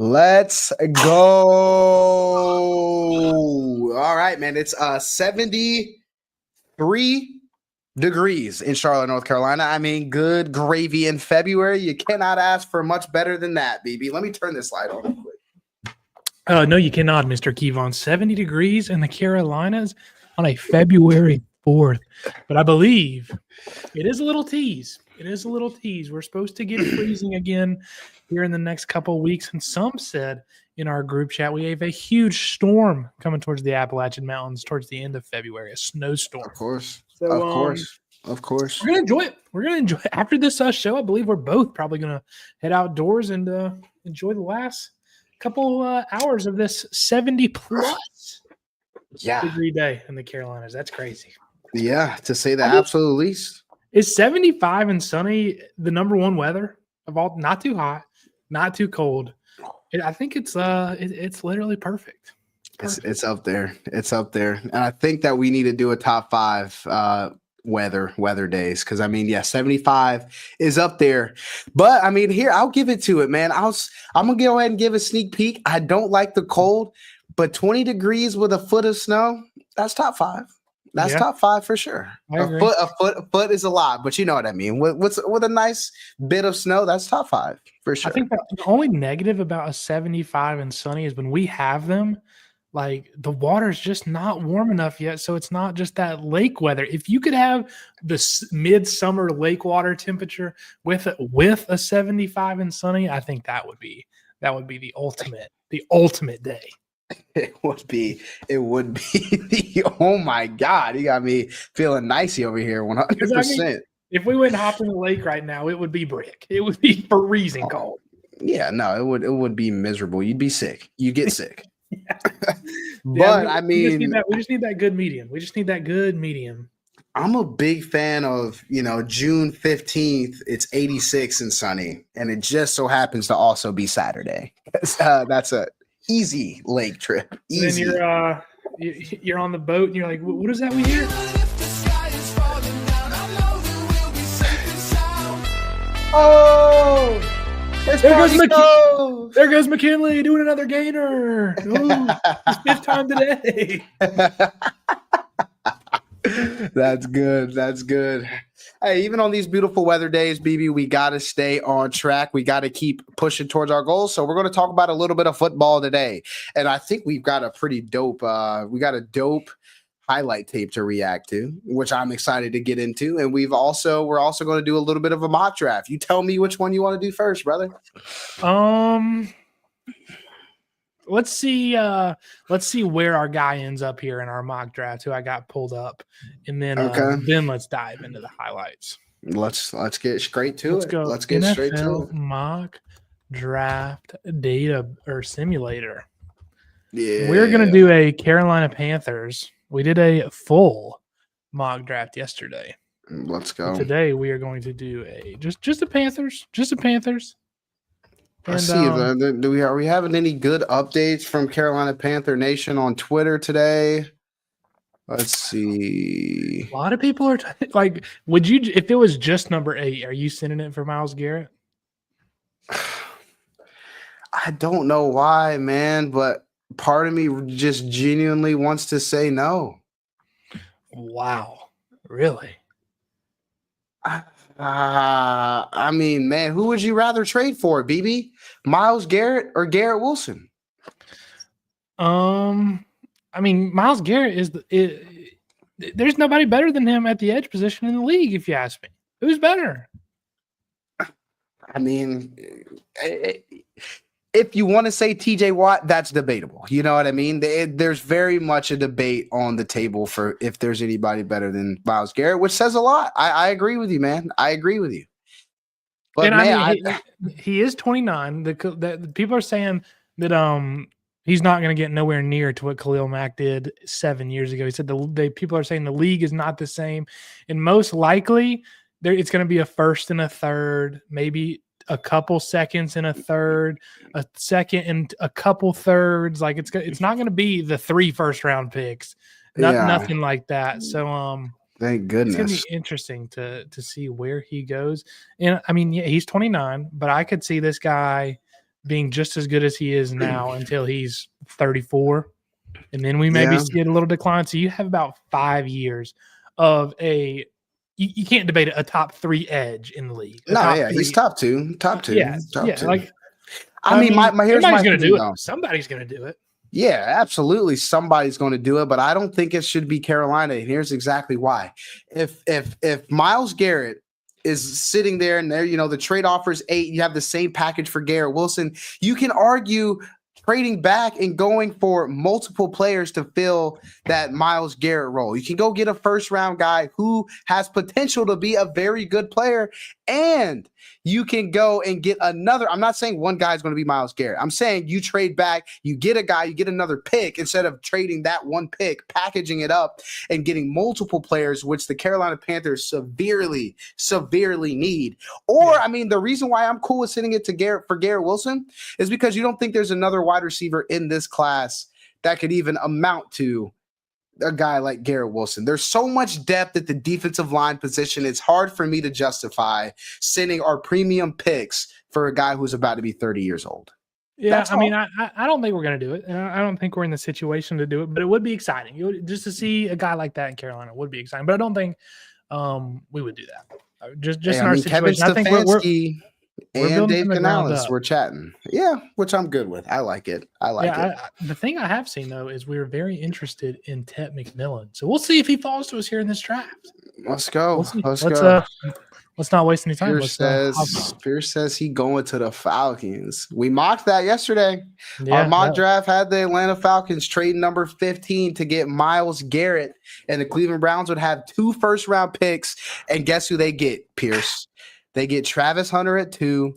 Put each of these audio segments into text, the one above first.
Let's go. All right, man. It's 73 degrees in Charlotte, North Carolina. I mean, good gravy in February. You cannot ask for much better than that, BB. Let me turn this light on real quick. No, you cannot, Mr. Kevon. 70 degrees in the Carolinas on a February 4th. But I believe it is a little tease. It is a little tease. We're supposed to get freezing again here in the next couple of weeks. And some said in our group chat, we have a huge storm coming towards the Appalachian Mountains towards the end of February, a snowstorm. Of course. So, Of course. We're going to enjoy it. We're going to enjoy it. After this show, I believe we're both probably going to head outdoors and enjoy the last couple hours of this 70-plus degree day in the Carolinas. That's crazy. Yeah, to say the absolute least. Is 75 and sunny the number one weather of all? Not too hot, not too cold. I think it's literally perfect. It's up there. It's up there. And I think that we need to do a top 5 weather days, because I mean, yeah, 75 is up there. But I mean, here, I'll give it to it, man. I'm gonna go ahead and give a sneak peek. I don't like the cold, but 20 degrees with a foot of snow, that's top 5. That's top 5 for sure. A foot is a lot, but you know what I mean. With a nice bit of snow, that's top 5 for sure. I think the only negative about a 75 and sunny is when we have them, like the water's just not warm enough yet. So it's not just that lake weather. If you could have the midsummer lake water temperature with a 75 and sunny, I think that would be the ultimate day. It would be oh my God, you got me feeling nicey over here 100%. I mean, if we went and hopped in the lake right now, it would be brick. It would be freezing cold. Yeah, no, it would be miserable. You'd be sick. You get sick. I mean, we just need that good medium. We just need that good medium. I'm a big fan of, June 15th, it's 86 and sunny, and it just so happens to also be Saturday. That's a easy lake trip. Easy. And then you're on the boat and you're like, what is that we hear? Oh, there goes McKinley doing another gainer. Ooh, his 5th time today. That's good. That's good. Hey, even on these beautiful weather days, BB, we got to stay on track. We got to keep pushing towards our goals. So we're going to talk about a little bit of football today. And I think we've got a pretty dope, highlight tape to react to, which I'm excited to get into. And we're also going to do a little bit of a mock draft. You tell me which one you want to do first, brother. Let's see where our guy ends up here in our mock draft, who I got pulled up, and then then let's dive into the highlights. Let's get straight to it. Go. Let's get NFL straight to it. Mock draft data or simulator. Yeah, we're gonna do a Carolina Panthers. We did a full mock draft yesterday. Let's go. Today we are going to do a just a Panthers. I see. Are we having any good updates from Carolina Panther Nation on Twitter today? Let's see. A lot of people are like, would you, if it was just number 8, are you sending it for Myles Garrett? I don't know why, man, but part of me just genuinely wants to say no. Wow. Really? I mean, man, who would you rather trade for, BB? Myles Garrett or Garrett Wilson? I mean, Myles Garrett there's nobody better than him at the edge position in the league, if you ask me. Who's better? I mean, if you want to say TJ Watt, that's debatable. You know what I mean? There's very much a debate on the table for if there's anybody better than Myles Garrett, which says a lot. I agree with you, man. I agree with you. But man, he is 29. The people are saying that he's not going to get nowhere near to what Khalil Mack did 7 years ago. He said people are saying the league is not the same, and most likely it's going to be a first and a third, maybe a couple seconds and a third, a second and a couple thirds. Like it's not going to be the 3 first-round picks, nothing like that. So thank goodness. It's going to be interesting to see where he goes. And I mean, yeah, he's 29, but I could see this guy being just as good as he is now until he's 34. And then we maybe Yeah. see it a little decline. So you have about 5 years of you can't debate a top 3 edge in the league. No, yeah, he's top two. Top two. Yeah, top yeah. two. Like, I mean, here's my somebody's going to thing, do it. though. Somebody's going to do it. Yeah, absolutely. Somebody's going to do it, but I don't think it should be Carolina. And here's exactly why. If Myles Garrett is sitting there and there, the trade offers 8, you have the same package for Garrett Wilson, you can argue trading back and going for multiple players to fill that Myles Garrett role. You can go get a first round guy who has potential to be a very good player, and you can go and get another. I'm not saying one guy is going to be Myles Garrett. I'm saying you trade back, you get a guy, you get another pick instead of trading that one pick, packaging it up and getting multiple players, which the Carolina Panthers severely, severely need. Or, I mean, the reason why I'm cool with sending it to Garrett Wilson is because you don't think there's another wide receiver in this class that could even amount to a guy like Garrett Wilson. There's so much depth at the defensive line position. It's hard for me to justify sending our premium picks for a guy who's about to be 30 years old. Yeah, I mean, I don't think we're going to do it. I don't think we're in the situation to do it, but it would be exciting. Just to see a guy like that in Carolina would be exciting. But I don't think we would do that. Just in our situation. I think we're and Dave Canales were chatting. Yeah, which I'm good with. I like it. The thing I have seen, though, is we're very interested in Tet McMillan. So we'll see if he falls to us here in this draft. Let's go. Let's go. Let's not waste any time. Pierce says he going to the Falcons. We mocked that yesterday. Our mock draft had the Atlanta Falcons trading number 15 to get Myles Garrett, and the Cleveland Browns would have 2 first-round picks. And guess who they get, Pierce? They get Travis Hunter at 2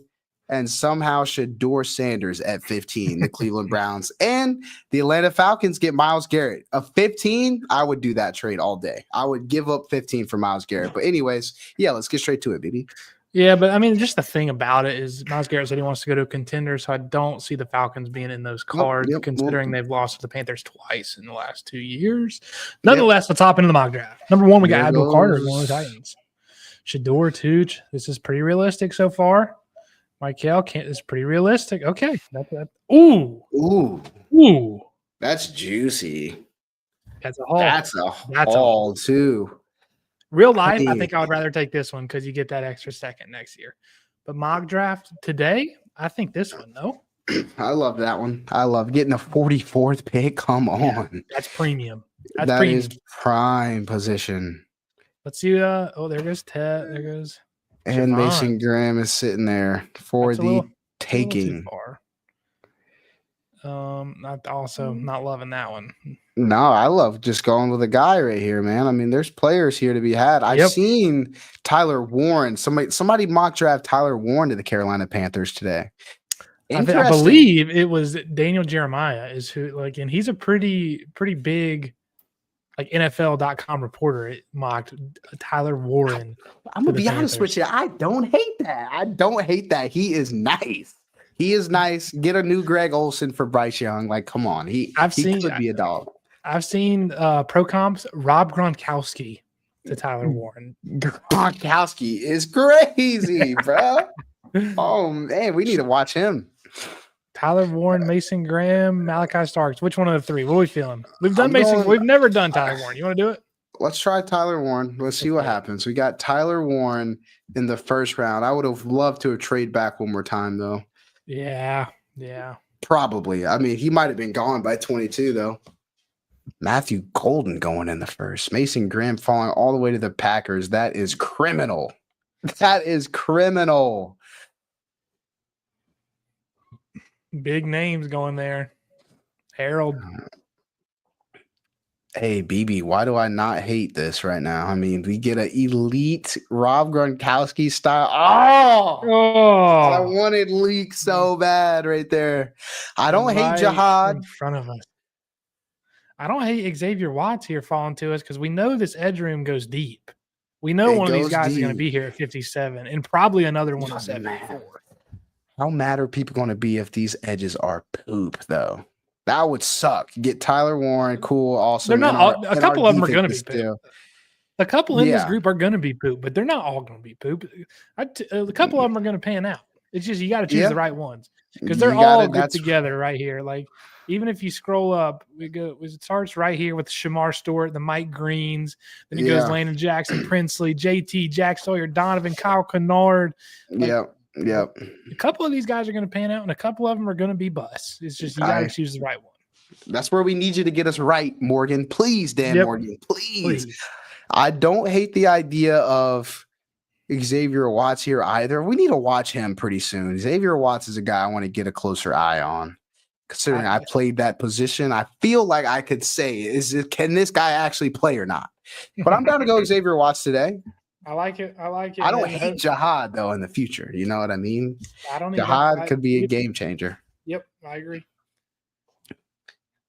and somehow Shedeur Sanders at 15, the Cleveland Browns. And the Atlanta Falcons get Myles Garrett. A 15, I would do that trade all day. I would give up 15 for Myles Garrett. But anyways, let's get straight to it, baby. Yeah, but I mean, just the thing about it is Myles Garrett said he wants to go to a contender, so I don't see the Falcons being in those cards, considering they've lost to the Panthers twice in the last 2 years. Nonetheless, let's hop into the mock draft. Number 1, we got Abdul Carter, one of the Titans. Shedeur Tooch. This is pretty realistic so far. Michael Kent is pretty realistic. Okay. Ooh. That's juicy. That's a haul. That's a haul too. Real life, I think I would rather take this one because you get that extra second next year. But mock draft today, I think this one, though. I love that one. I love getting a 44th pick. Come on. That's premium. That is prime position. Let's see. There goes Ted. There goes. And Javon. Mason Graham is sitting there for the taking. Not loving that one. No, I love just going with a guy right here, man. I mean, there's players here to be had. I've seen Tyler Warren. Somebody mock draft Tyler Warren to the Carolina Panthers today. I believe it was Daniel Jeremiah and he's a pretty big NFL.com reporter. It mocked Tyler Warren. I'm gonna be honest with you. I don't hate that. He is nice. Get a new Greg Olsen for Bryce Young. Like, come on. He could be a dog. I've seen pro comps Rob Gronkowski to Tyler Warren. Gronkowski is crazy, bro. Oh man, we need to watch him. Tyler Warren, Mason Graham, Malachi Starks. Which one of the 3? What are we feeling? We've done We've never done Tyler Warren. You want to do it? Let's try Tyler Warren. Let's see what happens. We got Tyler Warren in the first round. I would have loved to trade back one more time, though. Yeah. Probably. I mean, he might have been gone by 22, though. Matthew Golden going in the first. Mason Graham falling all the way to the Packers. That is criminal. Big names going there. Harold. Hey, BB, why do I not hate this right now? I mean, we get an elite Rob Gronkowski style. I wanted leak so bad right there. I don't hate Jihad. In front of us. I don't hate Xavier Watts here falling to us because we know this edge room goes deep. We know one of these guys is going to be here at 57 and probably another one at 74. How mad are people going to be if these edges are poop, though? That would suck. Get Tyler Warren, cool, awesome. They're not a couple of them are going to be poop. A couple in this group are going to be poop, but they're not all going to be poop. A couple of them are going to pan out. It's just you got to choose Yeah. the right ones because they're You all gotta- grouped that's- together right here. Like even if you scroll up, it starts right here with Shamar Stewart, the Mike Greens, then it goes Yeah. Landon Jackson, Princely, JT, Jack Sawyer, Donovan, Kyle Kennard. Like, Yep. A couple of these guys are going to pan out, and a couple of them are going to be busts. It's just you got to choose the right one. That's where we need you to get us right, Morgan. Please, Dan Morgan. Please. I don't hate the idea of Xavier Watts here either. We need to watch him pretty soon. Xavier Watts is a guy I want to get a closer eye on. Considering I played that position, I feel like I could say, can this guy actually play or not? But I'm down to go Xavier Watts today. I like it. I don't hate Jihad, though, in the future. You know what I mean? Jihad could be a game changer. Yep, I agree.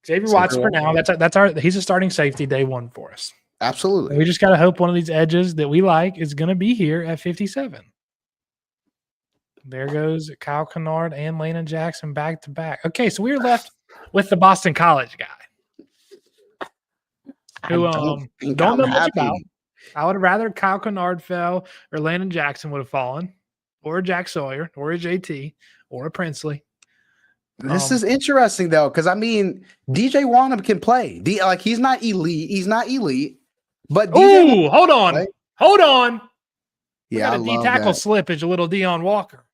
Xavier Watts for now. He's a starting safety day one for us. Absolutely. We just got to hope one of these edges that we like is going to be here at 57. There goes Kyle Kennard and Landon Jackson back to back. Okay, so we're left with the Boston College guy, who don't know much about. I would have rather Kyle Kennard fell or Landon Jackson would have fallen, or a Jack Sawyer, or a JT, or a Princely. This is interesting though, because I mean, DJ Wanham can play. He's not elite. But DJ hold on. Yeah, a D tackle slippage, a little Dion Walker.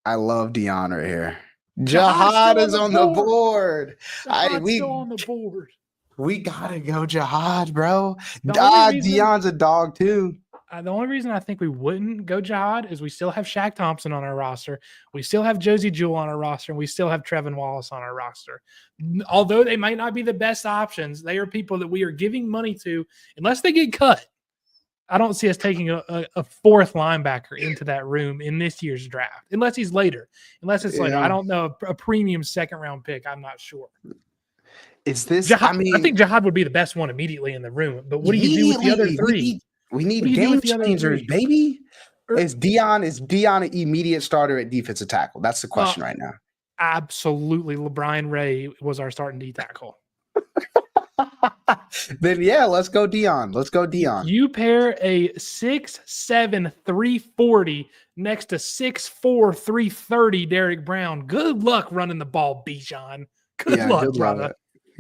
I love Dion right here. Jihad is on the board. Still on the board. We gotta go Jihad, bro. Dion's a dog too. The only reason I think we wouldn't go Jihad is we still have Shaq Thompson on our roster. We still have Josie Jewell on our roster, and we still have Trevin Wallace on our roster. Although they might not be the best options, they are people that we are giving money to unless they get cut. I don't see us taking a fourth linebacker into that room in this year's draft, unless he's later. Unless it's later. I don't know, a premium second-round pick. I'm not sure. Is this? Jihad, I think Jihad would be the best one immediately in the room. But what do you do with the other three? We need game changers, baby. Is Dion an immediate starter at defensive tackle? That's the question right now. Absolutely. LeBron Ray was our starting D tackle. Then yeah, let's go Dion. You pair a 6'7", 340 next to 6'4", 330 Derek Brown. Good luck running the ball, Bijan. Good luck, brother.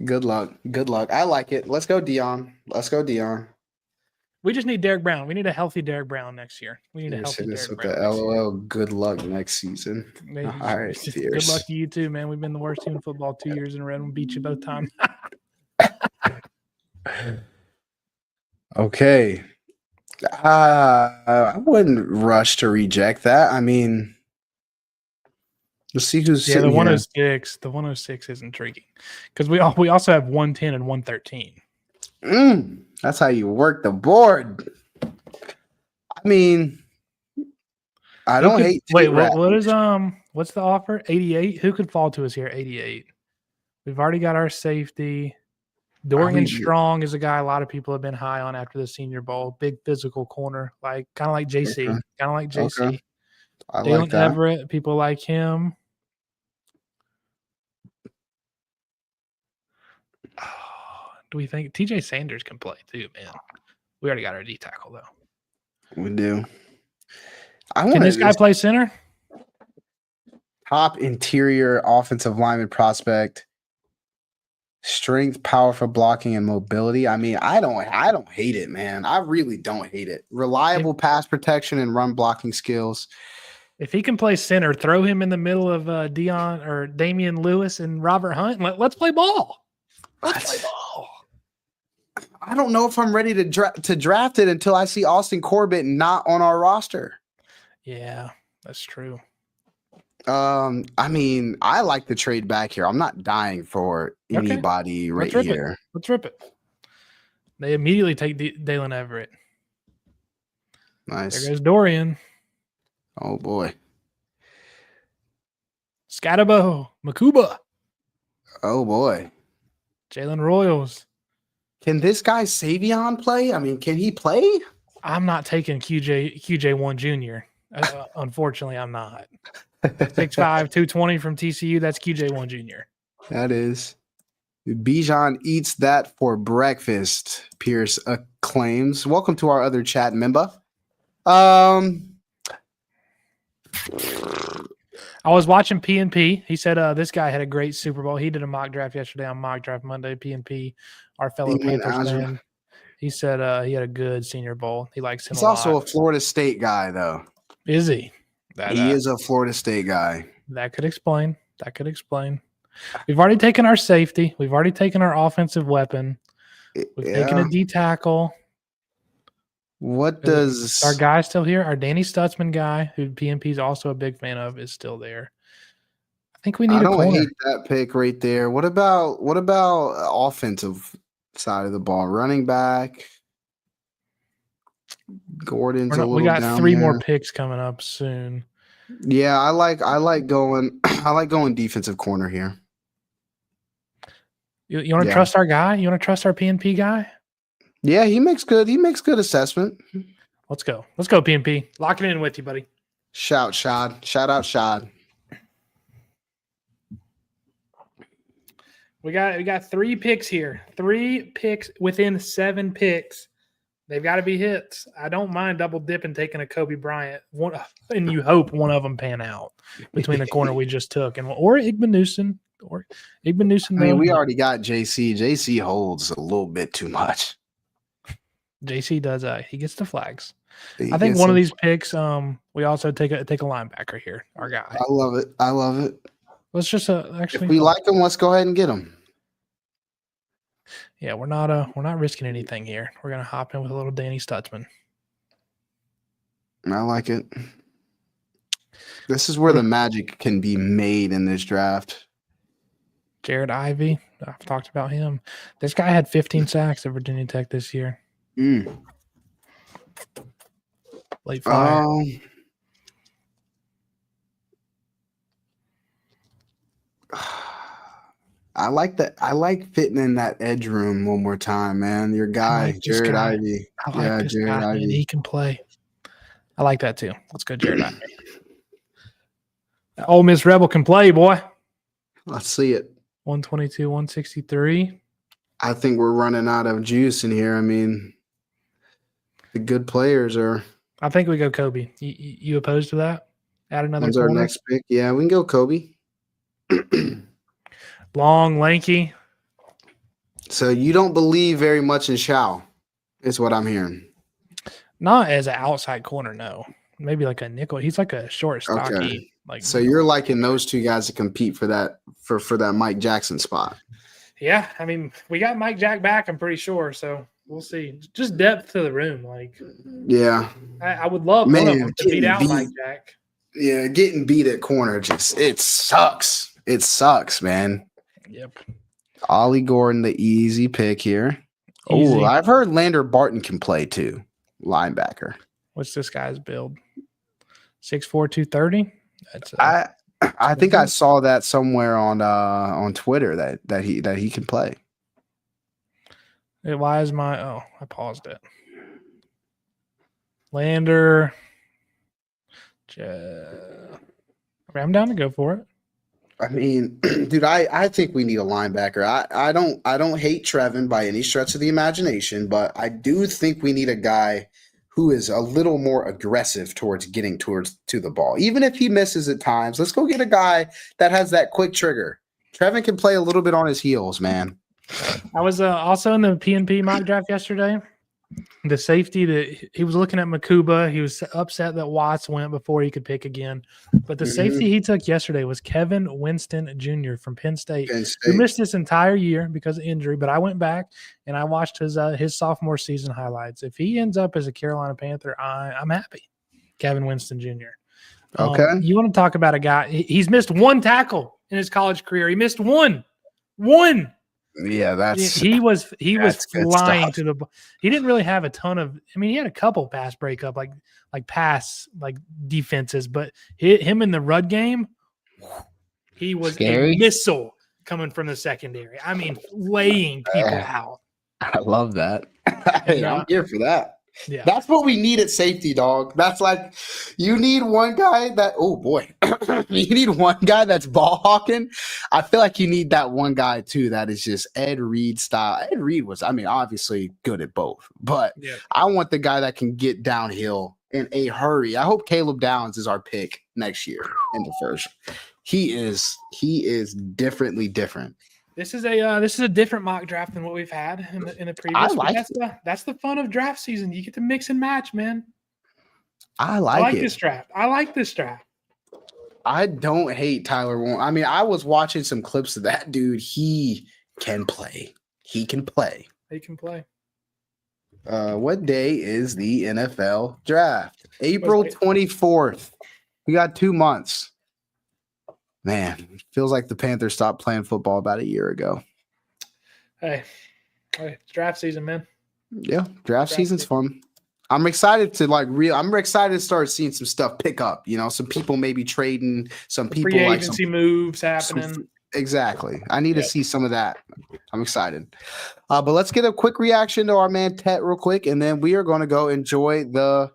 Good luck. I like it. Let's go Dion. We just need Derek Brown. We need a healthy Derek Brown next year. We need a healthy Derek Brown. The LOL. Good luck next season. All right, good luck to you too, man. We've been the worst team in football 2 years in a row and we beat you both times. Okay. I wouldn't rush to reject that. I mean, let's see who's the 106. The 106 is intriguing because we also have 110 and 113. That's how you work the board. I mean, I don't hate. Wait, what is what's the offer? 88. Who could fall to us here? 88. We've already got our safety. Dorian Strong is a guy a lot of people have been high on after the Senior Bowl. Big physical corner, kind of like JC. Okay. I Dalen like that. Everett, people like him. Do we think TJ Sanders can play too, man? We already got our D tackle though. We do. Can this guy play center? Top interior offensive lineman prospect. Strength, power for blocking, and mobility. I mean, I don't hate it, man. I really don't hate it. Reliable pass protection and run blocking skills. If he can play center, throw him in the middle of Dion or Damian Lewis and Robert Hunt. Let's play ball. Let's play ball. I don't know if I'm ready to draft it until I see Austin Corbett not on our roster. Yeah, that's true. I mean, I like the trade back here. I'm not dying for anybody here. Let's rip it. They immediately take Dalen Everett. Nice. There goes Dorian. Oh, boy. Scatabo. Makuba. Oh, boy. Jalen Royals. Can this guy Savion play? I mean, can he play? I'm not taking QJ1 Jr. Unfortunately, I'm not. 6'5", 220 from TCU. That's QJ1 Jr. That is. Bijan eats that for breakfast, Pierce claims. Welcome to our other chat member. I was watching PNP. He said this guy had a great Super Bowl. He did a mock draft yesterday on Mock Draft Monday. PNP, our fellow Beeman Panthers Azra. fan. He said he had a good Senior Bowl. He likes him He's a also lot. a Florida State guy, though. Is he? He is a Florida State guy. That could explain. That could explain. We've already taken our safety. We've already taken our offensive weapon. We've taken a D tackle. What does our guy still here? Our Danny Stutzman guy, who PNP is also a big fan of, is still there. I think we need a corner. I don't hate that pick right there. What about offensive side of the ball? Running back. Gordon's we got 3 more picks coming up soon. Yeah, I like going defensive corner here. You want to trust our guy? You want to trust our PNP guy? Yeah, he makes good assessment. Let's go. Let's go, PNP. Lock it in with you, buddy. Shout Shad. Shout out Shad. We got 3 picks here. 3 picks within 7 picks. They've got to be hits. I don't mind double dipping, taking a Kobe Bryant, and you hope one of them pan out between the corner we just took or Igbenusson. I mean, we already got JC. JC holds a little bit too much. JC does. He gets the flags. I think one of these picks. We also take a linebacker here. Our guy. I love it. Let's just actually. If we like him, let's go ahead and get him. Yeah, we're not risking anything here. We're gonna hop in with a little Danny Stutzman. I like it. This is where the magic can be made in this draft. Jared Ivey, I've talked about him. This guy had 15 sacks at Virginia Tech this year. Late flyer. I like that. I like fitting in that edge room one more time, man. Your guy, Jared Ivey. I like this Jared guy, Ivey. Man. He can play. I like that too. Let's go, Jared Ivey. Ole Miss Rebel can play, boy. Let's see it. 122, 163. I think we're running out of juice in here. I mean, the good players are. I think we go Kobe. You opposed to that? Add another. When's our next pick? Yeah, we can go Kobe. Long, lanky. So you don't believe very much in Shao, is what I'm hearing. Not as an outside corner, no. Maybe like a nickel. He's like a short, stocky. Okay. So you're liking those 2 guys to compete for that Mike Jackson spot. Yeah, I mean, we got Mike Jack back, I'm pretty sure. So we'll see. Just depth to the room, like. Yeah. I would love one of them to beat out Mike Jack. Yeah, getting beat at corner it sucks. It sucks, man. Yep. Ollie Gordon, the easy pick here. Oh, I've heard Lander Barton can play too. Linebacker. What's this guy's build? 6'4", 230? I think I saw that somewhere on Twitter that he can play. Why is I paused it. Lander. I'm down to go for it. I mean, dude, I think we need a linebacker. I don't hate Trevin by any stretch of the imagination, but I do think we need a guy who is a little more aggressive towards getting to the ball. Even if he misses at times, let's go get a guy that has that quick trigger. Trevin can play a little bit on his heels, man. I was also in the PNP mock draft yesterday. The safety that he was looking at Makuba, he was upset that Watts went before he could pick again. But the safety he took yesterday was Kevin Winston Jr. from Penn State, who missed this entire year because of injury. But I went back and I watched his sophomore season highlights. If he ends up as a Carolina Panther, I'm happy. Kevin Winston Jr. Okay. You want to talk about a guy? He's missed 1 tackle in his college career. He missed one. Yeah, he was flying to the. He didn't really have a ton of. I mean, he had a couple pass breakup like pass defenses, but him in the run game, he was scary. A missile coming from the secondary. I mean, laying people out. I love that. I'm here for that. Yeah, that's what we need at safety, dog. That's like you need one guy that. Oh boy, you need one guy that's ball hawking. I feel like you need that one guy too that is just Ed Reed style. Ed Reed was, I mean, obviously good at both, but I want the guy that can get downhill in a hurry. I hope Caleb Downs is our pick next year in the first. He is differently different. This is a different mock draft than what we've had in the previous. I like that's the fun of draft season. You get to mix and match, man. I like it. This draft. I like this draft. I don't hate Tyler Warren. I mean, I was watching some clips of that dude. He can play. He can play. He can play. What day is the NFL draft? April 24th. We got 2 months. Man, it feels like the Panthers stopped playing football about a year ago. Hey, it's draft season, man. Yeah, draft season's fun. I'm excited to I'm excited to start seeing some stuff pick up. You know, some people maybe trading, some people free agency moves happening. Exactly. I need to see some of that. I'm excited. But let's get a quick reaction to our man Tet real quick, and then we are going to go enjoy the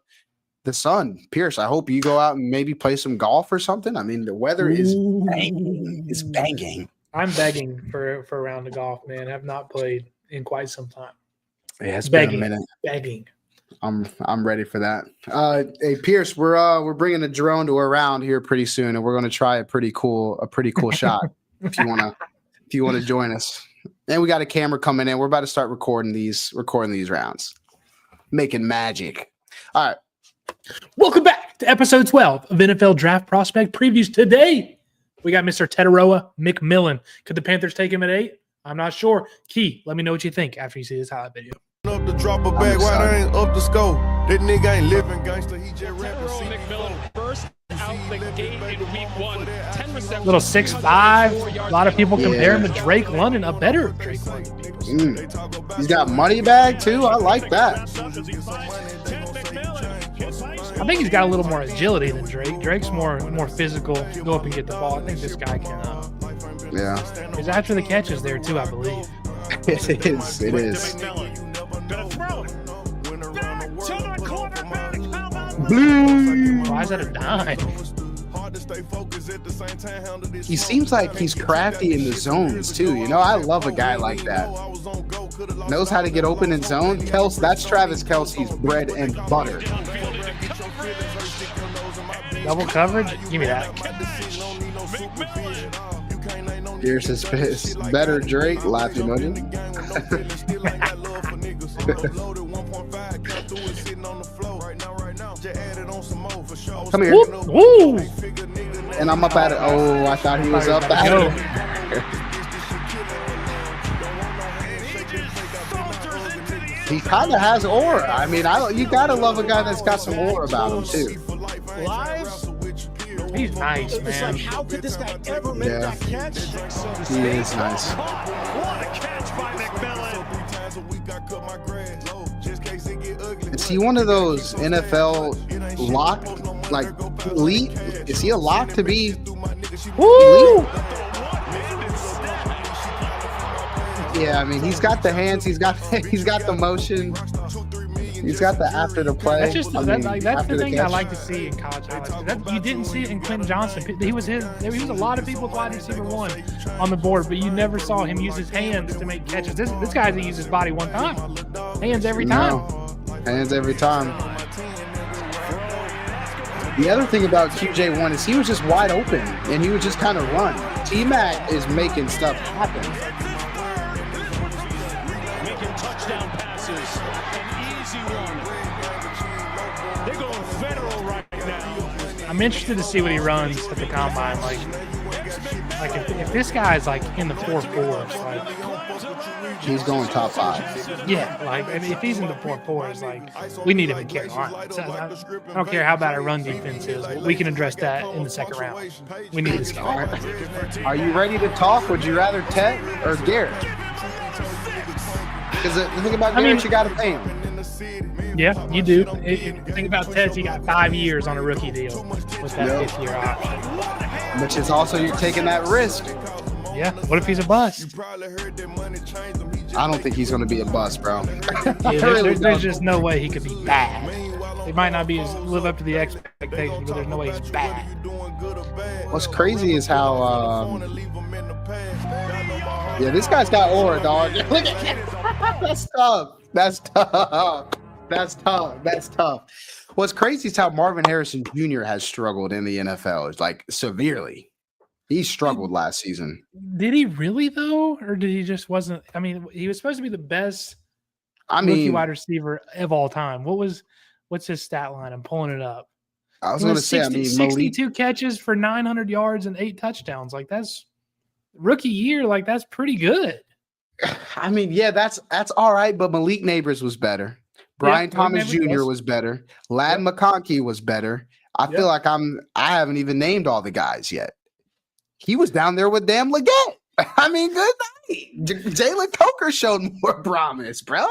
sun. Pierce, I hope you go out and maybe play some golf or something. I mean, the weather is banging. It's banging. I'm begging for a round of golf, man. I have not played in quite some time. Yeah, it's been a minute. Begging. I'm ready for that. Hey Pierce, we're bringing a drone to a round here pretty soon, and we're going to try a pretty cool shot. If you wanna join us, and we got a camera coming in. We're about to start recording these rounds, making magic. All right, welcome back to episode 12 of NFL Draft Prospect Previews. Today we got Mr. Tetairoa McMillan. Could the Panthers take him at 8? I'm not sure. Key, let me know what you think after you see this highlight video. Up to drop a bag, why I ain't up to score? That nigga ain't living gangster, he just rapping. McMillan first out the gate in week 1. 10 receptions. Little 6'5". A lot of people compare him to Drake London, a better Drake London. He's got money bag too. I like that. I think he's got a little more agility than Drake. Drake's more physical, go up and get the ball. I think this guy can. Yeah. He's after the catches there too, I believe. It is. It is. Gonna throw it. Back to the quarterback. Why is that a dime? He seems like he's crafty in the zones too. You know, I love a guy like that. Knows how to get open in zone. That's Travis Kelce's bread and butter. Double coverage? Give me that. Pierce is better Drake. Laughing emoji. Come here. Woo! And I'm up at it. Oh, I thought he was up at it. He kind of has aura. I mean, you gotta love a guy that's got some aura about him too. He's nice, man. How could this guy ever make that catch? He is nice. What a catch by McMillan. Is he one of those NFL lock, like elite? Is he a lock to be elite? Yeah, I mean, he's got the hands, he's got the motion, he's got the after the play. That's just that's the thing I like to see in college highlights. You didn't see it in Quentin Johnson. He was a lot of people's wide receiver 1 on the board, but you never saw him use his hands to make catches. This guy that uses his body one time, hands every time. Hands every time. The other thing about QJ1 is he was just wide open and he would just kind of run. T-Mac is making stuff happen. Making touchdown passes. An easy one. They're going federal right now. I'm interested to see what he runs at the combine. Like if this guy's like in the 4.4s, like he's going top 5. yeah, like if he's in the 4.4s, like we need him in Carolina. So I don't care how bad our run defense is. We can address that in the second round. We need this guy. Are you ready to talk? Would you rather Tet or Garrett? Because the thing about Garrett, you got to pay him. Yeah, you do. Think about Ted. He got 5 years on a rookie deal with that 5th-year option. Which is also you're taking that risk. Yeah. What if he's a bust? I don't think he's going to be a bust, bro. Yeah, there's just no way he could be bad. It might not live up to the expectations, but there's no way he's bad. What's crazy is how, this guy's got aura, dog. Look at that. That's tough. That's tough. That's tough. What's crazy is how Marvin Harrison Jr. has struggled in the NFL. It's like severely. He struggled last season. Did he really though, or did he just wasn't? I mean, he was supposed to be the best I rookie mean, wide receiver of all time. What's his stat line? I'm pulling it up. I was He going to has say, 62 catches for 900 yards and 8 touchdowns. Like that's rookie year. Like that's pretty good. I mean, yeah, that's all right. But Malik Neighbors was better. Brian Thomas Jr. was better. Lad McConkey was better. I feel like I haven't even named all the guys yet. He was down there with damn Leggett. I mean, good night. Jalen Coker showed more promise, bro.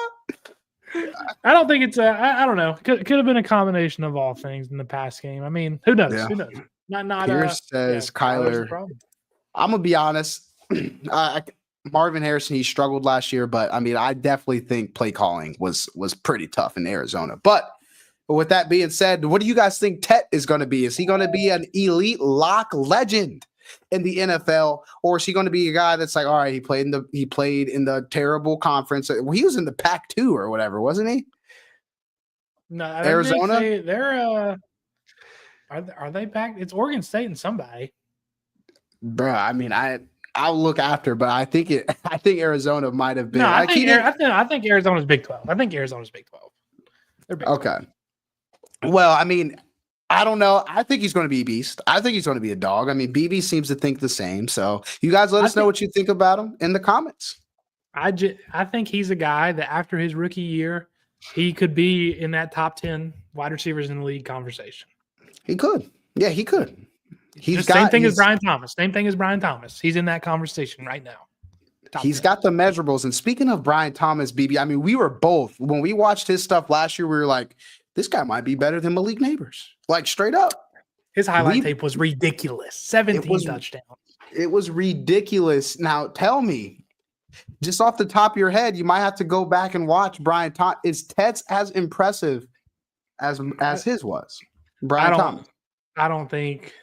I don't think it's I don't know. Could have been a combination of all things in the past game. I mean, who knows? Yeah. Who knows? Not Pierce says Kyler's the Kyler. problem. I'm gonna be honest. Marvin Harrison, he struggled last year, but I mean, I definitely think play calling was pretty tough in Arizona. But with that being said, what do you guys think Tet is going to be? Is he going to be an elite lock legend in the NFL, or is he going to be a guy that's like, all right, he played in the terrible conference. He was in the Pac-2 or whatever, wasn't he? No, Arizona? They're are they back? It's Oregon State and somebody. Bruh, I mean, I'll look after, but I think Arizona might have been. No, I think Arizona's Big 12. I think Arizona's Big 12. They're Big 12. Okay. Well, I mean, I don't know. I think he's going to be a beast. I think he's going to be a dog. I mean, BB seems to think the same. So you guys let us know what you think about him in the comments. I think he's a guy that after his rookie year, he could be in that top 10 wide receivers in the league conversation. He could. Yeah, he could. Same thing as Brian Thomas. He's in that conversation right now. He's got the measurables. And speaking of Brian Thomas, BB, I mean, we were both, when we watched his stuff last year, we were like, this guy might be better than Malik Neighbors. Like, straight up. His highlight tape was ridiculous. 17 touchdowns. It was ridiculous. Now, tell me, just off the top of your head, you might have to go back and watch Brian Thomas. Is Tet's as impressive as his was? Brian Thomas. I don't think.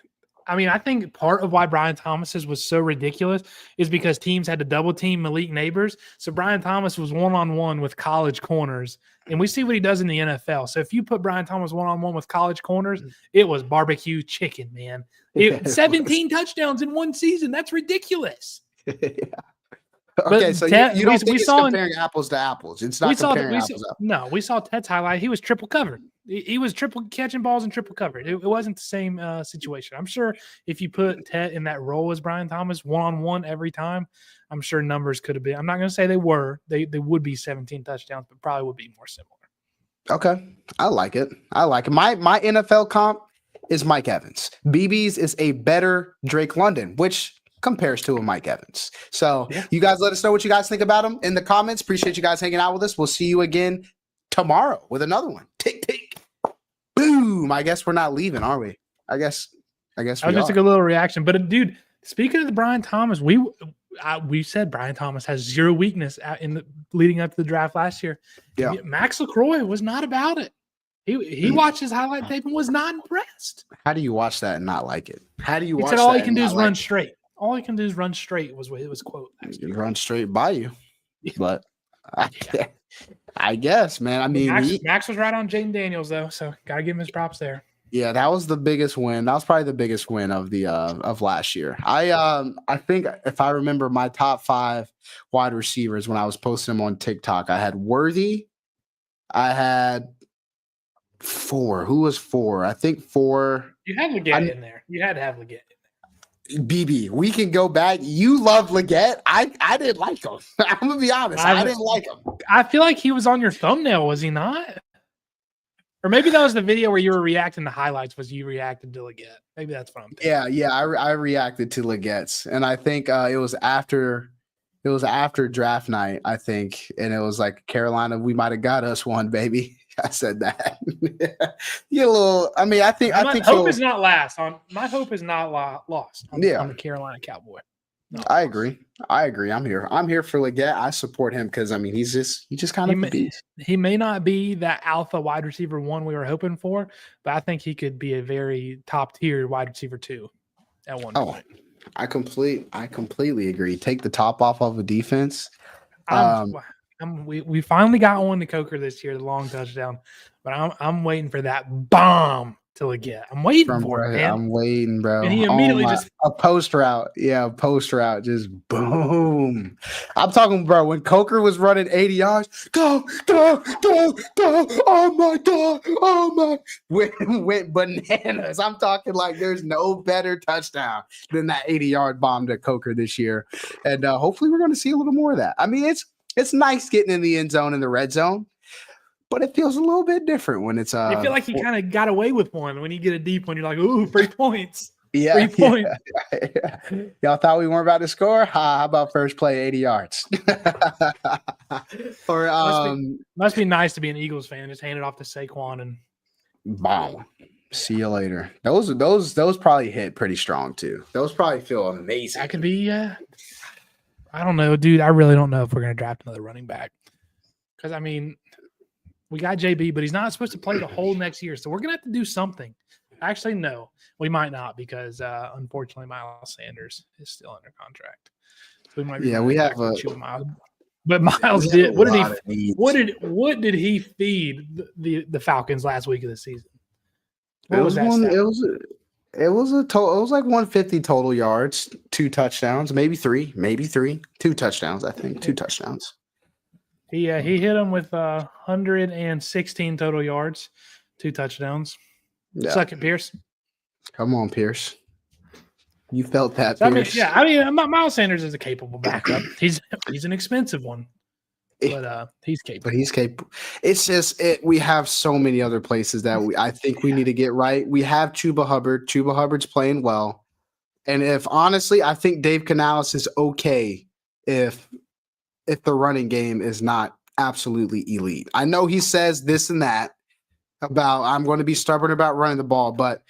I mean, I think part of why Brian Thomas's was so ridiculous is because teams had to double team Malik Neighbors. So Brian Thomas was one-on-one with college corners, and we see what he does in the NFL. So if you put Brian Thomas one-on-one with college corners, it was barbecue chicken, man. 17 touchdowns in one season. That's ridiculous. Yeah. Okay, so you don't think it's comparing apples to apples. It's not comparing apples to apples. No, we saw Tet's highlight. He was triple covered. He was triple catching balls and triple covered. It wasn't the same situation. I'm sure if you put Tet in that role as Brian Thomas one-on-one every time, I'm sure numbers could have been. I'm not going to say they were. They would be 17 touchdowns, but probably would be more similar. Okay, I like it. My NFL comp is Mike Evans. BB's is a better Drake London, which compares to a Mike Evans. So you guys let us know what you guys think about him in the comments. Appreciate you guys hanging out with us. We'll see you again tomorrow with another one. Tick, tick. Boom. I guess we're not leaving, are we? I guess I just took a little reaction. But dude, speaking of the Brian Thomas, we said Brian Thomas has zero weakness in the leading up to the draft last year. Yeah. Max LaCroix was not about it. He watched his highlight tape and was not impressed. How do you watch that and not like it? How do you watch that? He said all he can do is run straight. All he can do is run straight was what it was quote. Run straight by you. But I guess, man. I mean, Max was right on Jaden Daniels though, so gotta give him his props there. Yeah, that was the biggest win. That was probably the biggest win of the of last year. I think if I remember my top 5 wide receivers when I was posting them on TikTok, I had Worthy. I had 4. Who was 4? I think 4. You had Leggett in there. You had to have Leggett. BB, we can go back. You love Leggett. I didn't like him. I'm gonna be honest. I didn't like him. I feel like he was on your thumbnail, was he not? Or maybe that was the video where you were reacting to highlights. Was you reacted to Leggett? Maybe that's what I'm thinking. Yeah. I reacted to Leggett's, and I think it was after draft night. I think, and it was like Carolina. We might have got us one, baby. I said that. You little. I mean, I think hope is not lost on the Carolina Cowboy. No, I agree. I'm here for Leggett. I support him because I mean he's just kind of a beast. He may not be that alpha wide receiver 1 we were hoping for, but I think he could be a very top tier wide receiver 2 at one point. I completely agree. Take the top off of a defense. We finally got one to Coker this year, the long touchdown, but I'm waiting for that bomb to get. I'm waiting for it, man. I'm waiting, bro. And he immediately just a post route. Yeah, a post route. Just boom. I'm talking, bro. When Coker was running 80 yards, go. Oh my God. Oh my. Went bananas. I'm talking like there's no better touchdown than that 80-yard bomb to Coker this year. And hopefully we're going to see a little more of that. I mean, it's nice getting in the end zone and the red zone, but it feels a little bit different when it's I feel like he kind of got away with one. When you get a deep one, you're like, ooh, 3 points. 3 yeah, points. yeah. Y'all thought we weren't about to score? How about first play 80 yards? Or Must be nice to be an Eagles fan. Just hand it off to Saquon and bomb. See you later. Those probably hit pretty strong too. Those probably feel amazing. that could be. I don't know, dude. I really don't know if we're gonna draft another running back because I mean, we got JB, but he's not supposed to play the whole next year, so we're gonna have to do something. Actually, no, we might not because unfortunately, Miles Sanders is still under contract. So we might. Yeah, we have a. Miles. But Miles we have did. a What lot did of needs. what did he feed the Falcons last week of the season? What It was was that? one. stat? It was a total. It was like 150 total yards, 2 touchdowns, maybe three, 2 touchdowns. I think 2 touchdowns. He hit him with 116 total yards, 2 touchdowns. Yeah. Suck it, Pierce. Come on, Pierce. You felt that, So, I mean, Pierce. yeah, I mean, Miles Sanders is a capable backup. He's an expensive one, but he's capable. But he's capable. It's just we have so many other places that I think we need to get right. We have Chuba Hubbard. Chuba Hubbard's playing well. And if honestly, I think Dave Canales is okay if the running game is not absolutely elite. I know he says this and that about I'm going to be stubborn about running the ball, but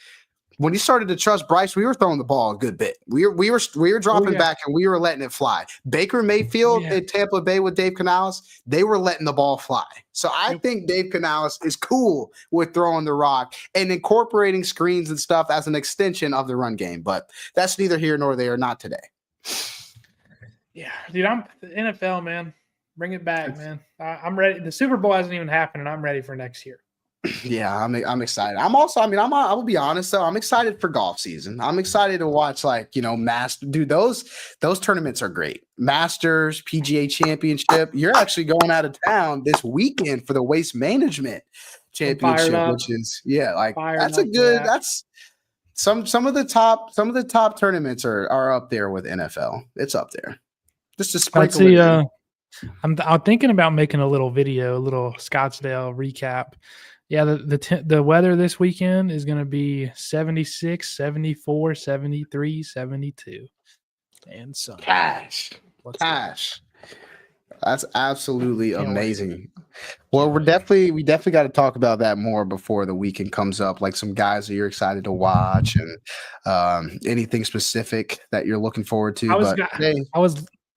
when he started to trust Bryce, we were throwing the ball a good bit. We were dropping back and we were letting it fly. Baker Mayfield in Tampa Bay with Dave Canales, they were letting the ball fly. So I think Dave Canales is cool with throwing the rock and incorporating screens and stuff as an extension of the run game. But that's neither here nor there, not today. Yeah, dude, I'm the NFL, man. Bring it back, man. I'm ready. The Super Bowl hasn't even happened, and I'm ready for next year. Yeah, I'm excited. I will be honest though. I'm excited for golf season. I'm excited to watch those tournaments are great. Masters, PGA Championship. You're actually going out of town this weekend for the Waste Management Championship, which is that's a good. That's some of the top tournaments are up there with NFL. It's up there. Just to sprinkle. I'm thinking about making a little video, a little Scottsdale recap. Yeah, the weather this weekend is going to be 76, 74, 73, 72. And sunny. Cash. That's absolutely amazing. Well, we definitely got to talk about that more before the weekend comes up, like some guys that you're excited to watch and anything specific that you're looking forward to. I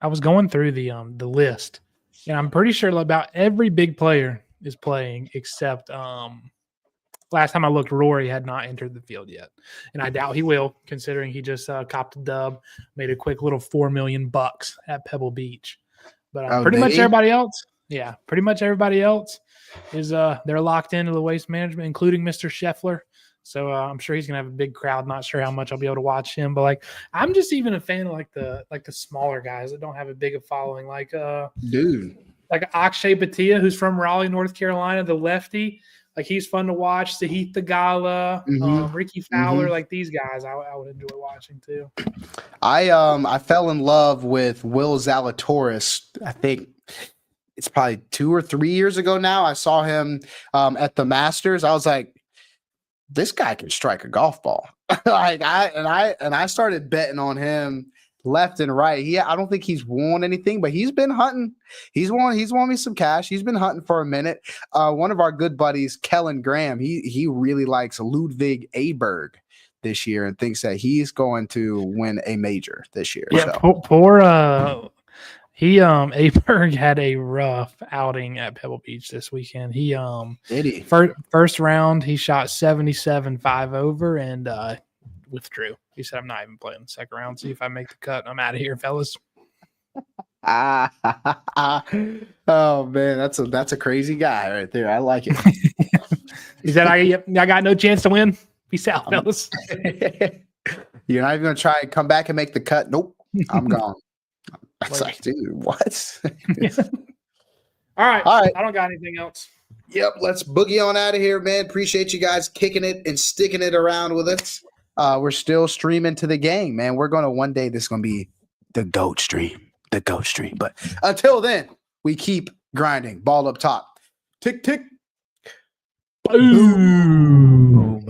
was going through the list, and I'm pretty sure about every big player is playing except last time I looked, Rory had not entered the field yet, and I doubt he will, considering he just copped a dub, made a quick little $4 million at Pebble Beach. But pretty much everybody else is they're locked into the Waste Management, including Mr. Scheffler. So I'm sure he's gonna have a big crowd. Not sure how much I'll be able to watch him, but I'm just even a fan of the smaller guys that don't have a big following, like Akshay Bhatia, who's from Raleigh, North Carolina, the lefty. Like, he's fun to watch. Sahith Theegala, Ricky Fowler, like these guys, I would enjoy watching too. I fell in love with Will Zalatoris. I think it's probably 2 or 3 years ago now. I saw him at the Masters. I was like, this guy can strike a golf ball. I started betting on him left and right. I don't think he's won anything, but he's been hunting. He's won me some cash. He's been hunting for a minute. One of our good buddies, Kellen Graham, he really likes Ludwig Aberg this year and thinks that he's going to win a major this year. Yeah, poor Aberg had a rough outing at Pebble Beach this weekend. Did he? First round, he shot 77 5 over and withdrew. He said, I'm not even playing the second round. See if I make the cut. I'm out of here, fellas. Oh man, that's a crazy guy right there. I like it. He said, I got no chance to win. Peace out, fellas. You're not even gonna try and come back and make the cut. Nope, I'm gone. It's like, dude, what? All right. All right. I don't got anything else. Yep, let's boogie on out of here, man. Appreciate you guys kicking it and sticking it around with us. We're still streaming to the game, man. We're gonna one day this is gonna be the GOAT stream. The GOAT stream. But until then, we keep grinding. Ball up top. Tick tick. Boom.